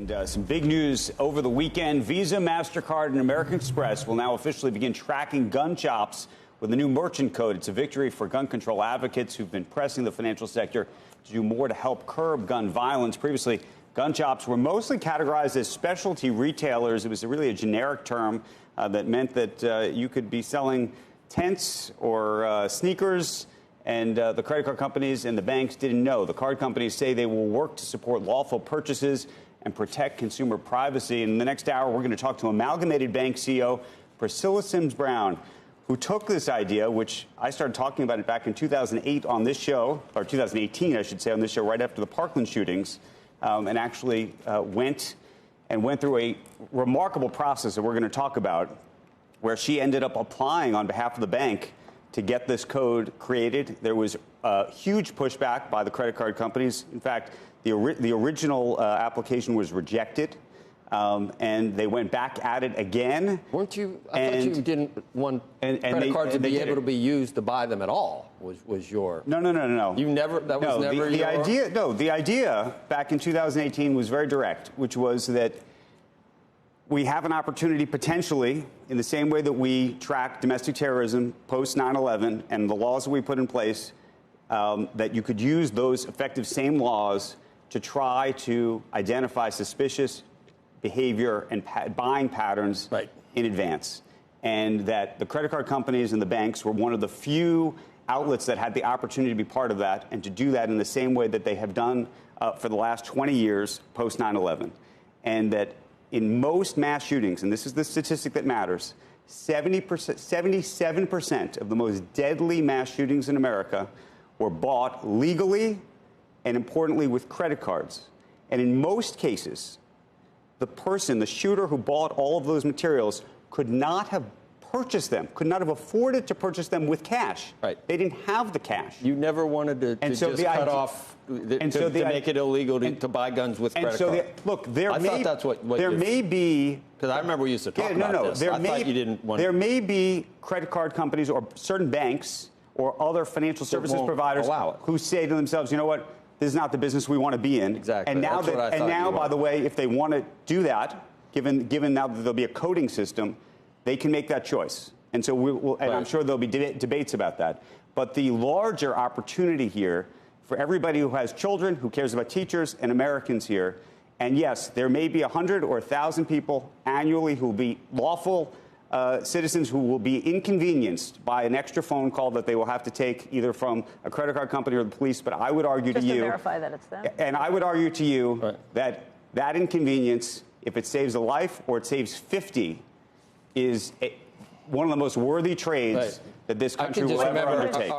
And some big news over the weekend. Visa, Mastercard, and American Express will now officially begin tracking gun shops with a new merchant code. It's a victory for gun control advocates who've been pressing the financial sector to do more to help curb gun violence. Previously, gun shops were mostly categorized as specialty retailers. It was really a generic term that meant that you could be selling tents or sneakers, and the credit card companies and the banks didn't know. The card companies say they will work to support lawful purchases and protect consumer privacy. In the next hour, we're going to talk to Amalgamated Bank CEO Priscilla Sims Brown, who took this idea, which I started talking about it back in 2008 on this show, or 2018, I should say, on this show, right after the Parkland shootings, and actually went through a remarkable process that we're going to talk about, where she ended up applying on behalf of the bank to get this code created. There was huge pushback by the credit card companies. In fact, the original application was rejected, and they went back at it again. Weren't you? I thought you didn't want credit cards to be able to be used to buy them at all. Was your No. You never. That was never the your idea. No, the idea back in 2018 was very direct, which was that we have an opportunity potentially, in the same way that we track domestic terrorism post 9/11 and the laws that we put in place, that you could use those effective same laws to try to identify suspicious behavior and buying patterns in advance. And that the credit card companies and the banks were one of the few outlets that had the opportunity to be part of that and to do that in the same way that they have done for the last 20 years post 9/11. And that in most mass shootings, and this is the statistic that matters, 77% of the most deadly mass shootings in America were bought legally and, importantly, with credit cards. And in most cases, the shooter who bought all of those materials could not have purchased them, could not have afforded to purchase them with cash. Right. They didn't have the cash. You never wanted to just cut off, to make it illegal to buy guns with credit cards. Look, I thought that's what there may be. Because I remember we used to talk about this. I thought you didn't want. There may be credit card companies or certain banks or other financial services providers who say to themselves, you know what, this is not the business we want to be in. Exactly. And now, by the way, if they want to do that, given now that there'll be a coding system, they can make that choice. And so I'm sure there'll be debates about that. But the larger opportunity here for everybody who has children, who cares about teachers and Americans here, and yes, there may be 100 or 1,000 people annually who will be lawful citizens who will be inconvenienced by an extra phone call that they will have to take either from a credit card company or the police. But I would argue just to you, verify that it's them. And I would argue to you that inconvenience, if it saves a life or it saves 50, is one of the most worthy trades that this country will ever undertake.